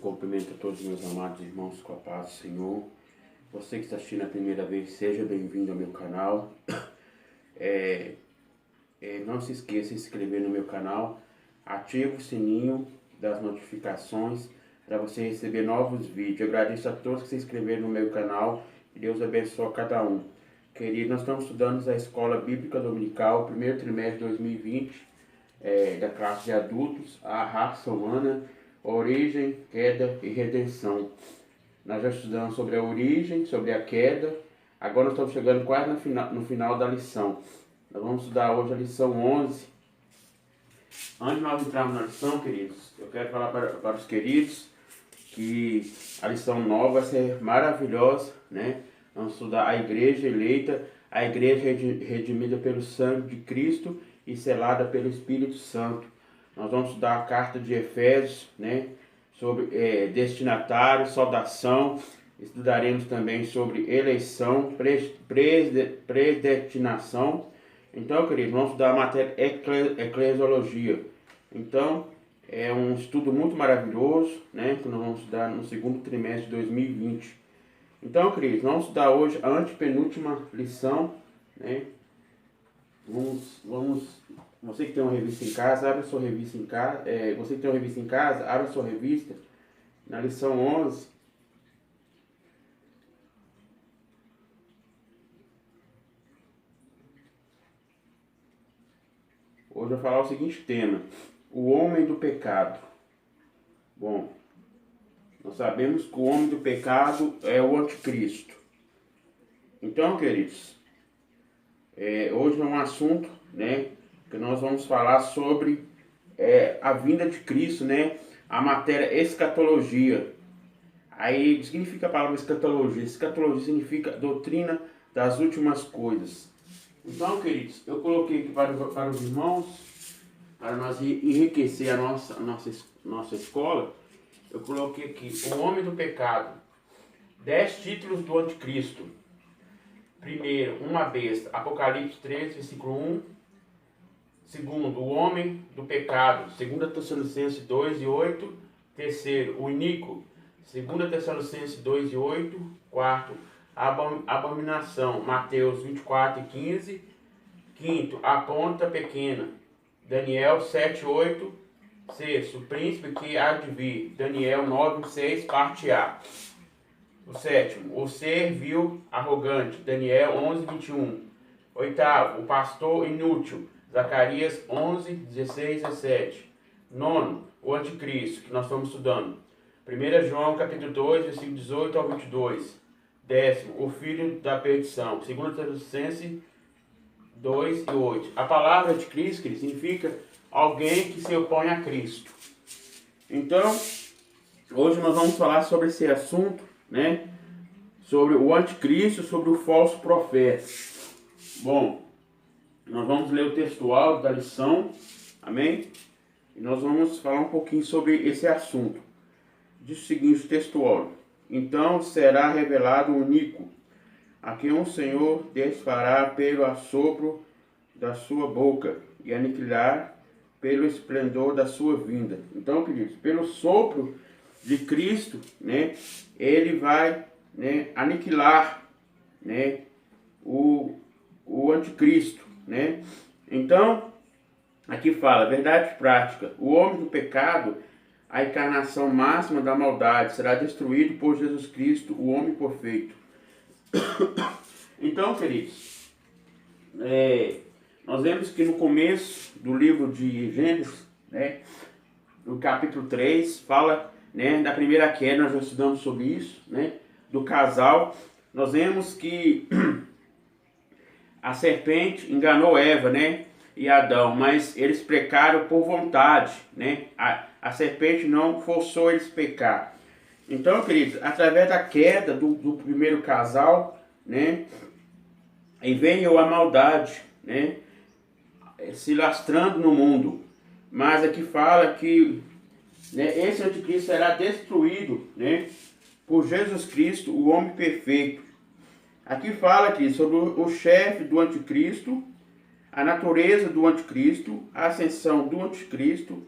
Cumprimento a todos os meus amados irmãos com a paz do Senhor. Você que está assistindo a primeira vez, seja bem-vindo ao meu canal. Não se esqueça de se inscrever no meu canal, ative o sininho das notificações para você receber novos vídeos. Eu agradeço a todos que se inscreveram no meu canal e Deus abençoe a cada um. Querido, nós estamos estudando a Escola Bíblica Dominical, primeiro trimestre de 2020, da classe de adultos, a raça humana, origem, queda e redenção. Nós já estudamos sobre a origem, sobre a queda. Agora nós estamos chegando quase no final da lição. Nós vamos estudar hoje a lição 11. Antes de nós entrarmos na lição, queridos, eu quero falar para os queridos que a lição nova vai ser maravilhosa, né? Vamos estudar a igreja eleita, a igreja redimida pelo sangue de Cristo e selada pelo Espírito Santo. Nós vamos estudar a carta de Efésios, né? Sobre destinatário, saudação. Estudaremos também sobre eleição, predestinação. Então, queridos, vamos estudar a matéria eclesiologia. Então, é um estudo muito maravilhoso, né? Que nós vamos estudar no segundo trimestre de 2020. Então, queridos, vamos estudar hoje a antepenúltima lição, né? Você que tem uma revista em casa, abra sua revista em casa. Você que tem uma revista em casa, abra sua revista na lição 11. Hoje eu vou falar o seguinte tema: o homem do pecado. Bom, nós sabemos que o homem do pecado é o anticristo. Então, queridos, hoje é um assunto, né, que nós vamos falar sobre a vinda de Cristo, né, a matéria escatologia. Aí, o que significa a palavra escatologia? Escatologia significa doutrina das últimas coisas. Então, queridos, eu coloquei aqui para os irmãos, para nós enriquecer a nossa escola, eu coloquei aqui o homem do pecado, 10 títulos do anticristo. Primeiro, uma besta, Apocalipse 13, versículo 1. Segundo, o homem do pecado, 2 Tessalonicenses 2 e 8. Terceiro, o iníquo, 2 Tessalonicenses 2 e 8. Quarto, abominação, Mateus 24 e 15. Quinto, a ponta pequena, Daniel 7 e 8. Sexto, o príncipe que há de vir, Daniel 9 e 6, parte A. O sétimo, o ser vil arrogante, Daniel 11, 21. Oitavo, o pastor inútil, Zacarias 11, 16, 17. Nono, o anticristo, que nós estamos estudando, 1 João capítulo 2, versículo 18 ao 22. Décimo, o filho da perdição, 2 Tessalonicenses 2 e 8. A palavra de Cristo, que significa alguém que se opõe a Cristo. Então, hoje nós vamos falar sobre esse assunto, né? Sobre o anticristo, sobre o falso profeta. Bom, nós vamos ler o textual da lição, amém? E nós vamos falar um pouquinho sobre esse assunto. Diz o seguinte, textual: então será revelado o iníquo, a quem o Senhor desfará pelo assopro da sua boca e aniquilar pelo esplendor da sua vinda. Então, queridos, pelo sopro de Cristo, né, ele vai, né, aniquilar, né, o anticristo, né? Então, aqui fala, verdade prática, o homem do pecado, a encarnação máxima da maldade, será destruído por Jesus Cristo, o homem perfeito. Então, queridos, nós vemos que no começo do livro de Gênesis, né, no capítulo 3, fala, né, da primeira queda, nós já estudamos sobre isso, né, do casal. Nós vemos que a serpente enganou Eva, né, e Adão, mas eles pecaram por vontade, né, a serpente não forçou eles a pecar. Então, queridos, através da queda do primeiro casal, né, aí veio a maldade, né, se lastrando no mundo. Mas aqui fala que, né, esse anticristo será destruído, né, por Jesus Cristo, o homem perfeito. Aqui fala aqui sobre o chefe do anticristo, a natureza do anticristo, a ascensão do anticristo,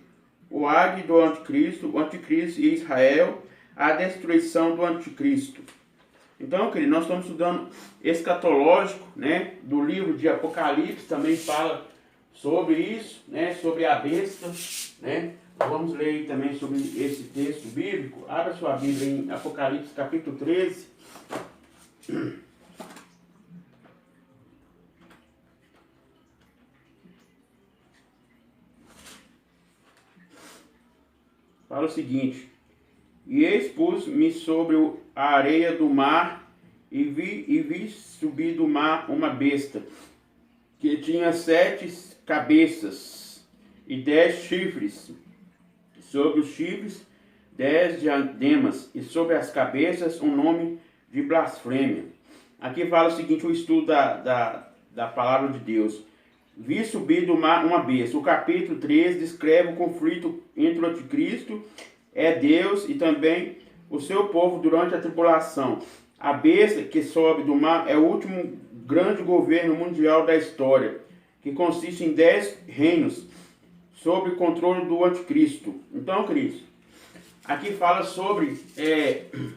o Águe do anticristo, o anticristo e Israel, a destruição do anticristo. Então, querido, nós estamos estudando escatológico, né, do livro de Apocalipse, também fala sobre isso, né, sobre a besta, né. Vamos ler aí também sobre esse texto bíblico. Abra sua Bíblia em Apocalipse capítulo 13. Fala o seguinte: e expus-me sobre a areia do mar, e vi subir do mar uma besta, que tinha 7 cabeças e 10 chifres. Sobre os chifres 10 diademas, e sobre as cabeças um nome de blasfêmia. Aqui fala o seguinte, o estudo da palavra de Deus. Vi subir do mar uma besta. O capítulo 13 descreve o conflito entre o anticristo, Deus, e também o seu povo durante a tribulação. A besta que sobe do mar é o último grande governo mundial da história, que consiste em 10 reinos, sob o controle do anticristo. Então, Cristo, aqui fala sobre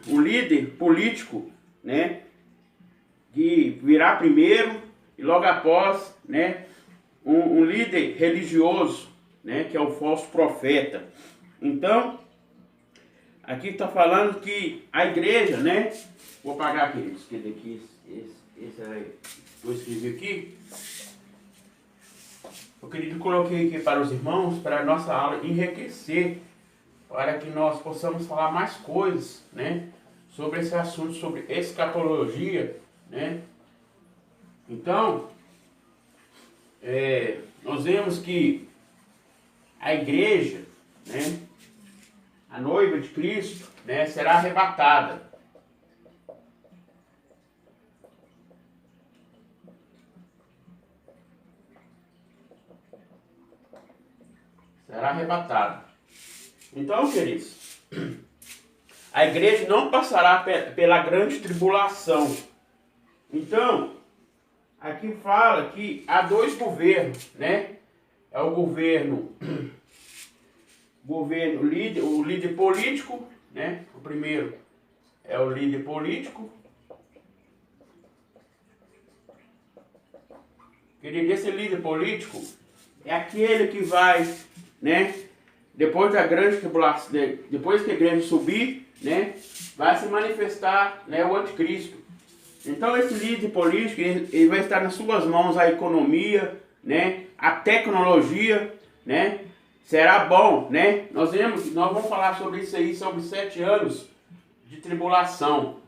um líder político, né, que virá primeiro, e logo após, né, um líder religioso, né, que é o falso profeta. Então, aqui está falando que a igreja, né, vou apagar aqui, escrever aqui, esse aí, vou escrever aqui. Eu querido, coloquei aqui para os irmãos, para a nossa aula enriquecer, para que nós possamos falar mais coisas, né, sobre esse assunto, sobre escatologia, né. Então, nós vemos que a igreja, né, a noiva de Cristo, né, será arrebatada. Será arrebatada. Então, queridos, a igreja não passará pela grande tribulação. Então, aqui fala que há 2 governos, né? É o governo líder, o líder político, né? O primeiro é o líder político. Querido, esse líder político é aquele que vai, né? Depois da grande tribulação, depois que a igreja subir, né? Vai se manifestar, né, o anticristo. Então esse líder político, ele vai estar nas suas mãos a economia, né, a tecnologia, né, será bom, né, nós vamos falar sobre isso aí, sobre 7 anos de tribulação.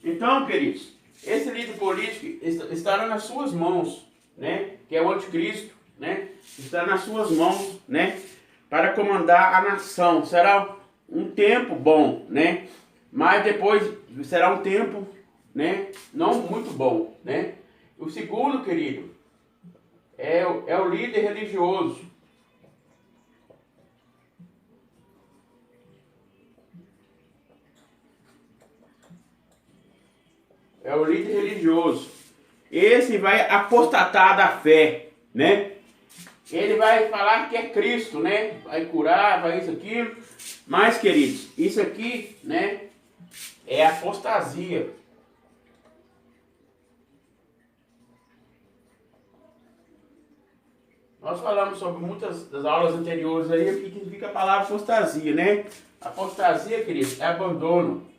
Então, queridos, esse líder político estará nas suas mãos, né, que é o anticristo, né, estará nas suas mãos, né, para comandar a nação. Será um tempo bom, né, mas depois será um tempo, né, não muito bom, né. O segundo, querido, é o líder religioso. É o líder religioso. Esse vai apostatar da fé, né. Ele vai falar que é Cristo, né, vai curar, vai isso, aquilo. Mas, queridos, isso aqui, né, é apostasia. Nós falamos sobre muitas das aulas anteriores aí, o que significa a palavra apostasia, né? Apostasia, queridos, é abandono.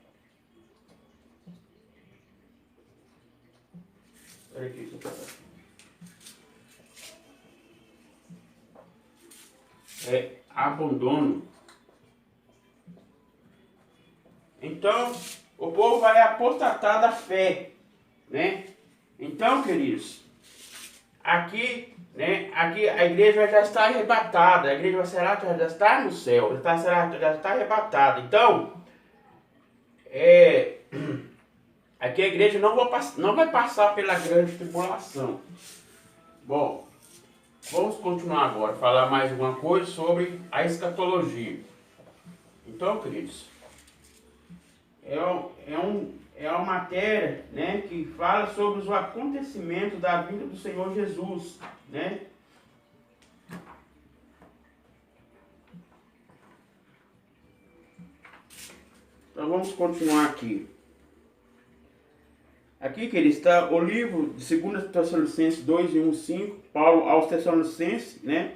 Espera aqui, deixa eu passar. É abandono. Então, o povo vai apostatar da fé, né? Então, queridos, aqui, né, aqui a igreja já está arrebatada, a igreja já está no céu, já está arrebatada. Então, aqui a igreja não vai passar pela grande tribulação. Bom, vamos continuar agora, falar mais uma coisa sobre a escatologia. Então, queridos, é uma matéria, né, que fala sobre os acontecimentos da vinda do Senhor Jesus, né? Então vamos continuar aqui. Aqui que ele está o livro de 2 Tessalonicenses 2 e 1, 5, Paulo aos Tessalonicenses, né?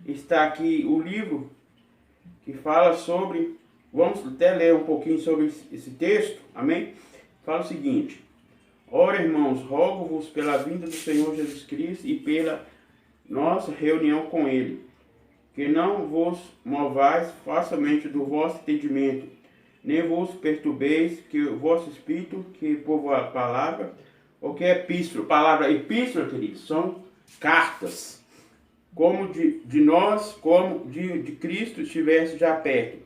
Está aqui o livro que fala sobre, vamos até ler um pouquinho sobre esse texto, amém? Fala o seguinte: ora, irmãos, rogo-vos pela vinda do Senhor Jesus Cristo e pela nossa reunião com Ele, que não vos movais facilmente do vosso entendimento, nem vos perturbeis que o vosso espírito, que por a palavra, o que é epístola? Palavra epístola, queridos, são cartas, como de nós, como de Cristo estivesse já perto.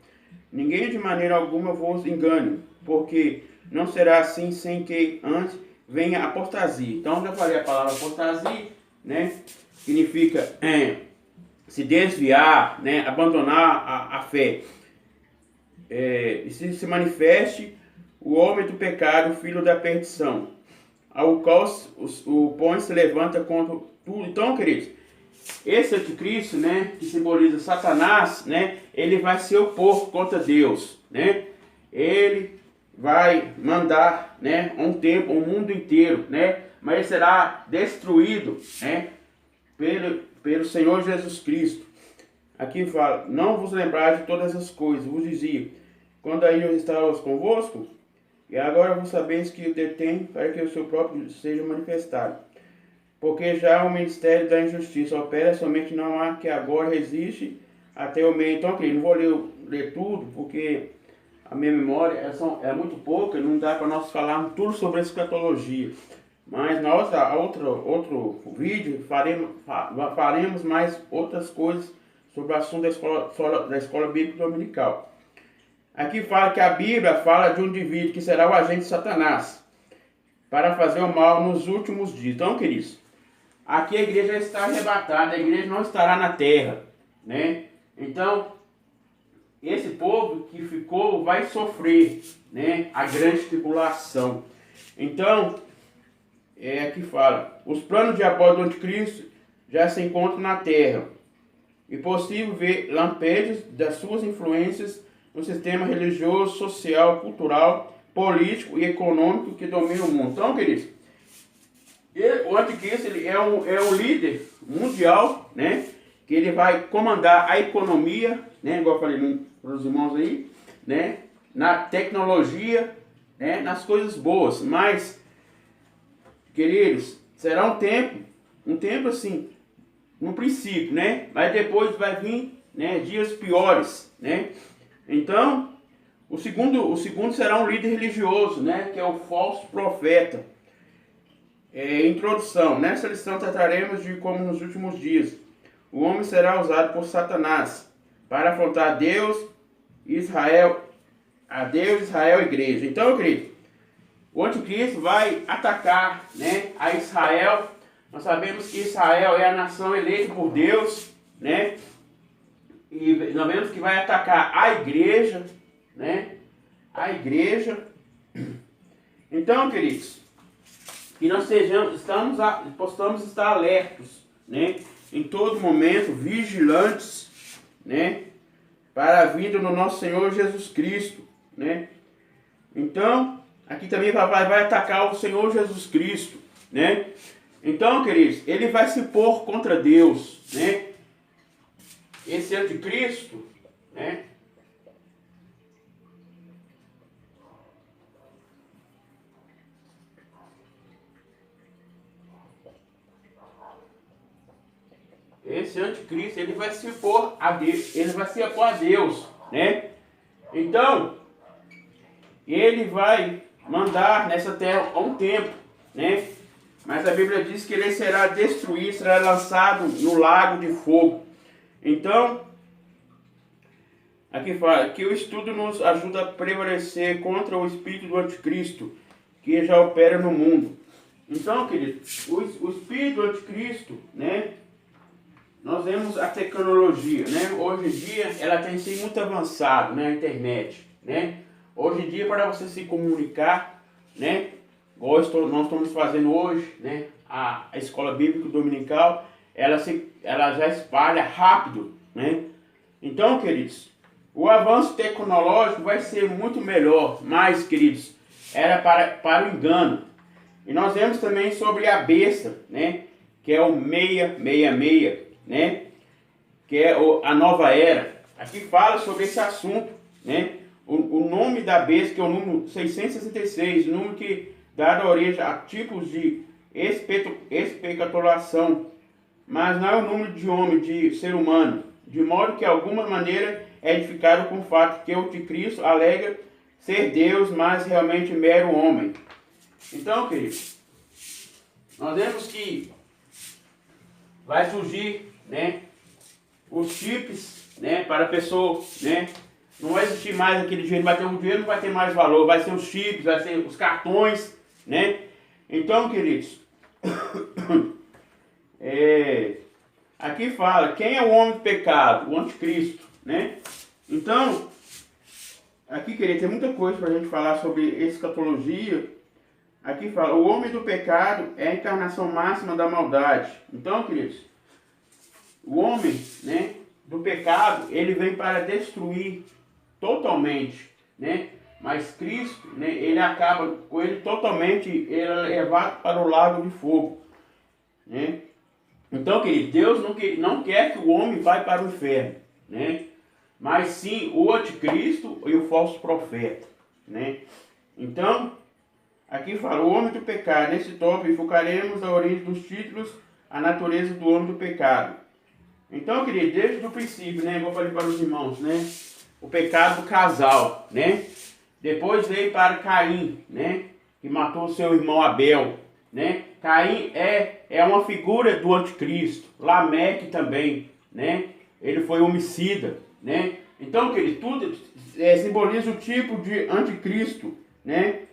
Ninguém de maneira alguma vos engane, porque não será assim sem que antes venha a apostasia. Então, já falei a palavra apostasia, né? Significa se desviar, né? Abandonar a fé. E se manifeste o homem do pecado, filho da perdição, ao qual o põe se levanta contra tudo. Então, queridos, esse anticristo, né, que simboliza Satanás, né, ele vai se opor contra Deus, né? Ele vai mandar, né, um tempo, o mundo inteiro, né? Mas ele será destruído, né, pelo Senhor Jesus Cristo. Aqui fala: não vos lembrar de todas as coisas, vos dizia, quando aí eu estava convosco, e agora vos sabeis que o detém para que o seu próprio seja manifestado. Porque já o ministério da injustiça opera, somente não há que agora resiste até o meio. Então, aqui, não vou ler tudo, porque a minha memória é muito pouca, não dá para nós falarmos tudo sobre a escatologia. Mas na outro vídeo faremos mais outras coisas sobre o assunto da escola bíblica dominical. Aqui fala que a Bíblia fala de um indivíduo que será o agente de Satanás para fazer o mal nos últimos dias. Então, queridos, aqui a igreja está arrebatada, a igreja não estará na terra, né? Então, esse povo que ficou vai sofrer, né, a grande tribulação. Então, aqui fala: os planos de apoio do anticristo já se encontram na terra. É possível ver lampejos das suas influências no sistema religioso, social, cultural, político e econômico que domina o mundo. Então, queridos, o anticristo ele é um líder mundial, né? Que ele vai comandar a economia, né? Igual eu falei para os irmãos aí, né? Na tecnologia, né? Nas coisas boas. Mas, queridos, será um tempo assim, no princípio, né? Mas depois vai vir, né, dias piores, né? Então, o segundo será um líder religioso, né, que é o falso profeta. Introdução. Nessa lição trataremos de como nos últimos dias o homem será usado por Satanás para afrontar Deus, Israel e igreja. Então, querido, o anticristo vai atacar, né, a Israel. Nós sabemos que Israel é a nação eleita por Deus, né? E nós vemos que vai atacar a igreja, né? A igreja. Então, queridos, que nós possamos estar alertos, né? Em todo momento, vigilantes, né? Para a vinda do nosso Senhor Jesus Cristo, né? Então, aqui também vai atacar o Senhor Jesus Cristo, né? Então, queridos, ele vai se pôr contra Deus, né? Esse anticristo, né? Esse anticristo, ele vai se opor a Deus, né? Então, ele vai mandar nessa terra há um tempo, né? Mas a Bíblia diz que ele será destruído, será lançado no lago de fogo. Então, aqui fala que o estudo nos ajuda a prevalecer contra o espírito do anticristo, que já opera no mundo. Então, querido, o espírito do anticristo, né? Nós vemos a tecnologia, né? Hoje em dia, ela tem sido muito avançada, né? A internet, né? Hoje em dia, para você se comunicar, né? Igual nós estamos fazendo hoje, né? A escola bíblica dominical, ela já espalha rápido, né? Então, queridos, O avanço tecnológico vai ser muito melhor, mas, queridos, era para o engano. E nós vemos também sobre a besta, né? Que é o 666, né? Que é a nova era. Aqui fala sobre esse assunto, né? O nome da besta, que é o número 666, o número que dá origem a tipos de especulação, mas não é o número de homem, de ser humano, de modo que de alguma maneira é edificado com o fato que o anticristo alega ser Deus, mas realmente mero homem. Então, queridos, nós vemos que vai surgir, né, os chips, né, para a pessoa, né, não vai existir mais aquele dinheiro, vai ter um dinheiro, não vai ter mais valor, vai ser os chips, vai ser os cartões, né. Então, queridos, aqui fala, quem é o homem do pecado? O anticristo, né? Então, aqui, querido, tem muita coisa para a gente falar sobre escatologia. Aqui fala, o homem do pecado é a encarnação máxima da maldade. Então, queridos, o homem, né, do pecado, ele vem para destruir totalmente, né? Mas Cristo, né, ele acaba com ele totalmente, ele é levado para o lago de fogo, né? Então, querido, Deus não quer que o homem vá para o inferno, né? Mas sim o anticristo e o falso profeta, né? Então, aqui fala, o homem do pecado. Nesse tópico, focaremos a origem dos títulos, a natureza do homem do pecado. Então, querido, desde o princípio, né? Vou falar para os irmãos, né? O pecado do casal, né? Depois veio para Caim, né? Que matou o seu irmão Abel, né? Caim é uma figura do anticristo. Lameque também, né? Ele foi homicida, né? Então, querido, tudo simboliza o tipo de anticristo, né?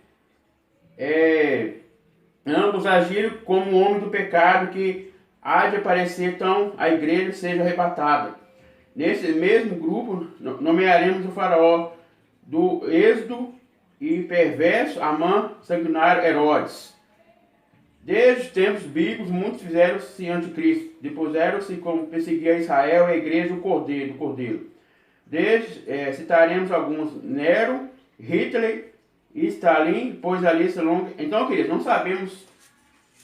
Ambos agiram como o homem do pecado que há de aparecer, então a igreja seja arrebatada. Nesse mesmo grupo, nomearemos o faraó do êxodo e perverso Amã, sanguinário Herodes. Desde os tempos bíblicos, muitos fizeram-se anticristo, dispuseram-se como perseguir a Israel e a igreja do Cordeiro. Citaremos alguns, Nero, Hitler, Stalin, pois a lista longa. Então, queridos, não sabemos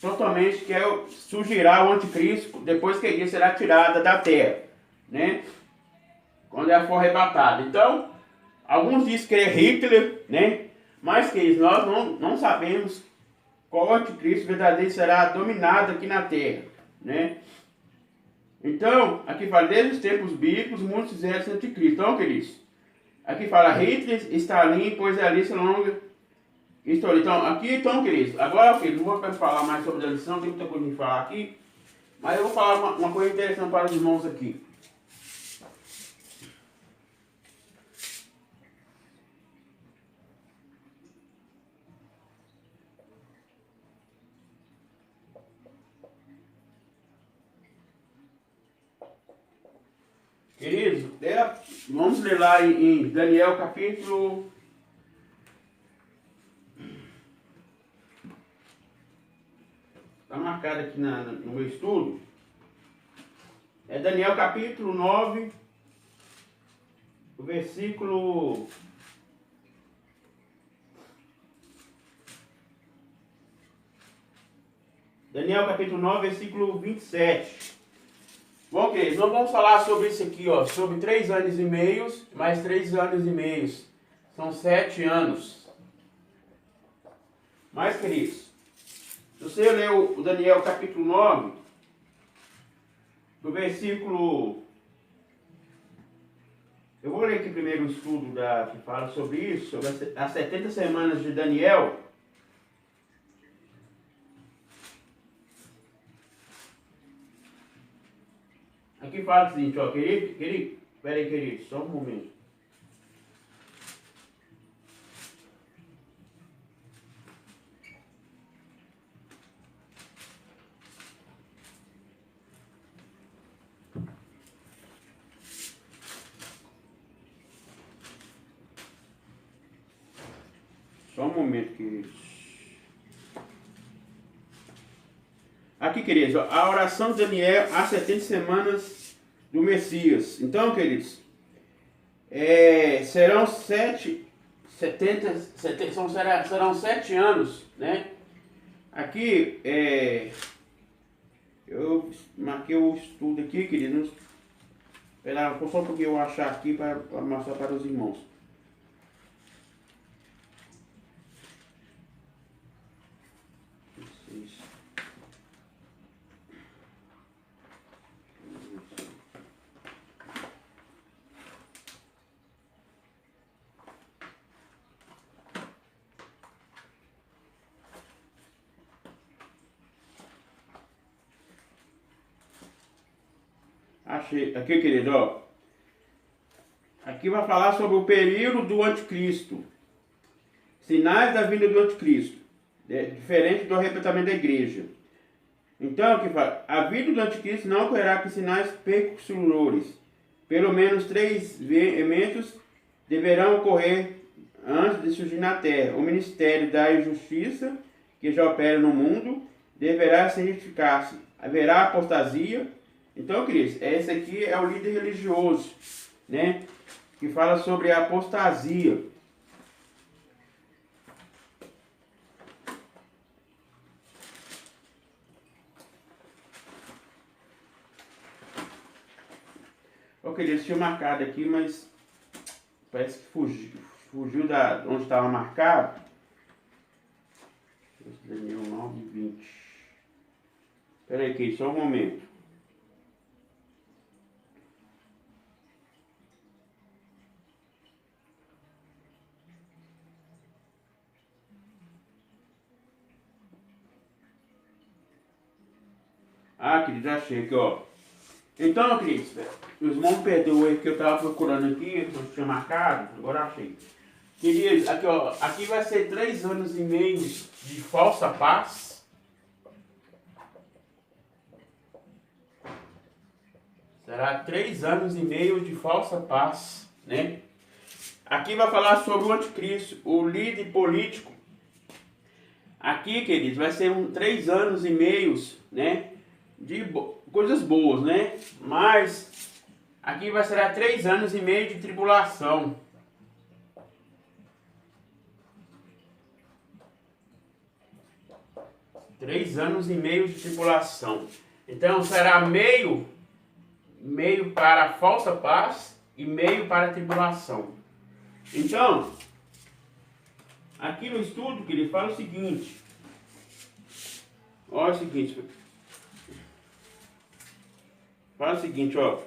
totalmente que surgirá o anticristo depois que a igreja será tirada da terra, né? Quando ela for arrebatada. Então, alguns dizem que é Hitler, né? Mas, queridos, nós não sabemos qual anticristo verdadeiro será dominado aqui na terra, né? Então, aqui fala, desde os tempos bíblicos, muitos fizeram-se anticristo. Então, queridos, aqui fala Hitler, Stalin, pois é a lista longa. História. Então, queridos, agora, queridos, não vou falar mais sobre a lição, tem muita coisa de falar aqui, mas eu vou falar uma coisa interessante para os irmãos aqui. Queridos, vamos ler lá em Daniel capítulo... Está marcado aqui no meu estudo. É Daniel capítulo 9, o versículo... Daniel capítulo 9, versículo 27. Bom, queridos, nós vamos falar sobre isso aqui, ó, sobre 3 anos e meio, mais 3 anos e meio. São 7 anos. Mas, queridos, se você ler o Daniel capítulo 9, do versículo... Eu vou ler aqui primeiro o estudo que fala sobre isso, sobre as 70 semanas de Daniel. Aqui fala o seguinte, ó, querido, peraí, querido, só um momento. Só um momento, queridos. Aqui, queridos, a oração de Daniel às 70 semanas do Messias. Então, queridos, serão 7 anos, né? Aqui, eu marquei o estudo aqui, queridos. Espera só um pouquinho eu achar aqui para mostrar para os irmãos. Achei. Aqui, querido, ó. Aqui vai falar sobre o período do anticristo. Sinais da vinda do anticristo. Diferente do arrebatamento da igreja. Então, aqui fala, a vinda do anticristo não ocorrerá com sinais precursores. Pelo menos 3 eventos deverão ocorrer antes de surgir na terra. O ministério da injustiça, que já opera no mundo, deverá certificar-se. Haverá apostasia. Então, queridos, esse aqui é o líder religioso, né? Que fala sobre a apostasia. Ó, queridos, tinha marcado aqui, mas parece que fugiu da onde estava marcado. Daniel 9:20. Espera aí, aqui, só um momento. Ah, queridos, achei aqui, ó. Então, queridos, os irmãos perdoem que eu estava procurando aqui, eu tinha marcado, agora achei. Queridos, aqui, ó, aqui vai ser 3 anos e meio de falsa paz. Será 3 anos e meio de falsa paz, né? Aqui vai falar sobre o anticristo, o líder político. Aqui, queridos, vai ser 3 anos e meio, né? De coisas boas, né? Mas aqui vai ser 3 anos e meio de tribulação. Três anos e meio de tribulação. Então será meio para a falsa paz e meio para a tribulação. Então, aqui no estudo que ele fala o seguinte. Olha o seguinte. Fala o seguinte, ó.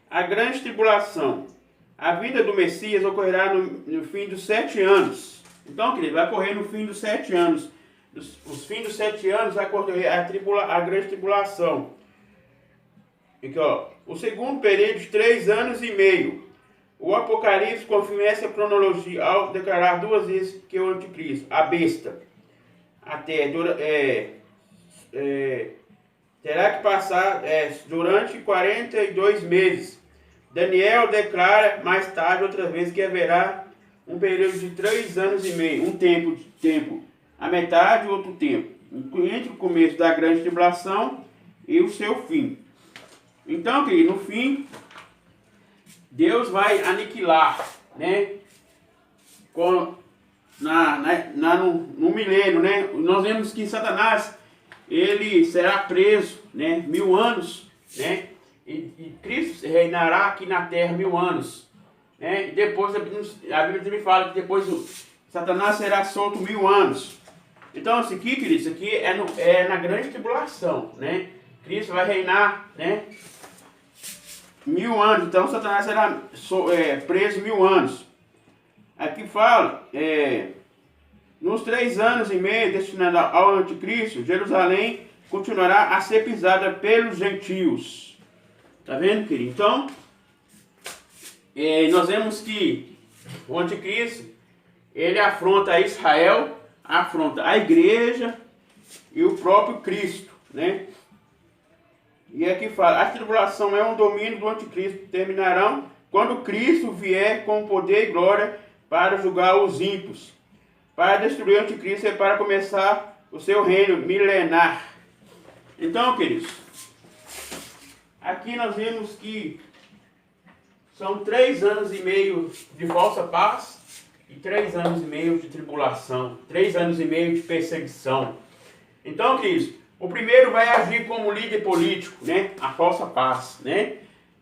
A grande tribulação. A vinda do Messias ocorrerá no fim dos 7 anos. Então, querido, vai ocorrer no fim dos 7 anos. Os fins dos 7 anos vai ocorrer a grande tribulação. Aqui, ó. O segundo período de 3 anos e meio. O Apocalipse confirma essa cronologia ao declarar 2 vezes que o anticristo, a besta, terá que passar durante 42 meses. Daniel declara mais tarde outra vez que haverá um período de 3 anos e meio, um tempo, a metade e outro tempo, entre o começo da grande tribulação e o seu fim. Então, querido, no fim, Deus vai aniquilar, né? No milênio, né? Nós vemos que Satanás, ele será preso, né? 1000 anos, né? E Cristo reinará aqui na terra 1000 anos, né? E depois a Bíblia também fala que depois Satanás será solto 1000 anos. Então, isso aqui, querido, isso aqui é na grande tribulação, né? Cristo vai reinar, né? 1000 anos. Então, Satanás será preso 1000 anos. Aqui fala, nos 3 anos e meio destinados ao anticristo, Jerusalém continuará a ser pisada pelos gentios. Tá vendo, querido? Então, nós vemos que o anticristo, ele afronta Israel, afronta a igreja e o próprio Cristo, né? E aqui fala, a tribulação é um domínio do anticristo, terminarão quando Cristo vier com poder e glória para julgar os ímpios. Para destruir o anticristo e para começar o seu reino milenar. Então, queridos, aqui nós vemos que são 3 anos e meio de falsa paz e 3 anos e meio de tribulação, 3 anos e meio de perseguição. Então, queridos, o primeiro vai agir como líder político, né? A falsa paz, né?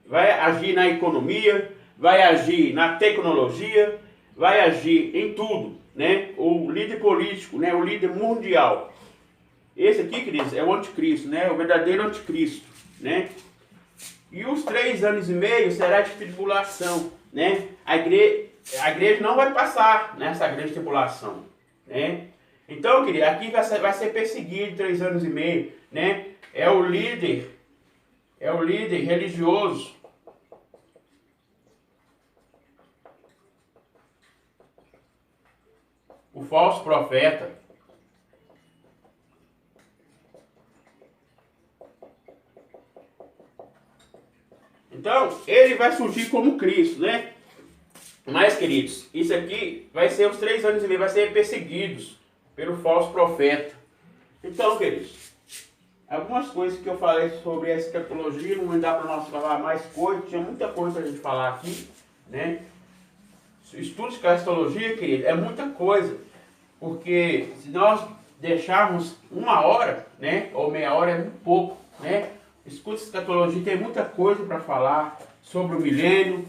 Vai agir na economia, vai agir na tecnologia, vai agir em tudo, né? O líder político, né? O líder mundial. Esse aqui, queridos, é o anticristo, né? O verdadeiro anticristo, né? E os 3 anos e meio será de tribulação, né? A igreja não vai passar nessa grande tribulação, né? Então, querido, aqui vai ser perseguido 3 anos e meio, né? É o líder religioso. O falso profeta. Então, ele vai surgir como Cristo, né? Mas, queridos, isso aqui vai ser os 3 anos e meio, vai ser perseguidos pelo falso profeta. Então, queridos, algumas coisas que eu falei sobre a escatologia, não dá para nós falar mais coisas, tinha muita coisa para a gente falar aqui, né? O estudo de escatologia, querido, é muita coisa, porque se nós deixarmos 1 hora, né, ou meia hora é muito pouco, né? O estudo de escatologia tem muita coisa para falar sobre o milênio,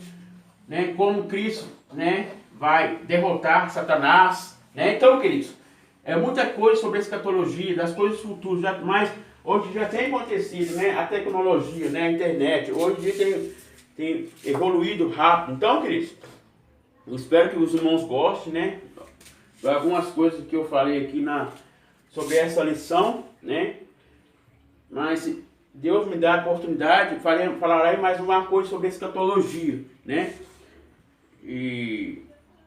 né, como Cristo, né, vai derrotar Satanás, né? Então, queridos, é muita coisa sobre a escatologia, das coisas futuras, mas hoje já tem acontecido, né? A tecnologia, né? A internet, hoje em dia tem evoluído rápido. Então, queridos, eu espero que os irmãos gostem, né? De algumas coisas que eu falei aqui sobre essa lição, né? Mas se Deus me dá a oportunidade, falarei mais uma coisa sobre a escatologia, né? E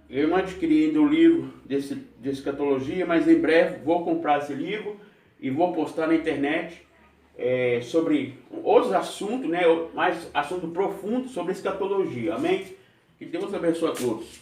eu não adquiri ainda o livro de escatologia, mas em breve vou comprar esse livro e vou postar na internet sobre outros assuntos, né? Mais assunto profundo sobre escatologia. Amém? Que Deus abençoe a todos.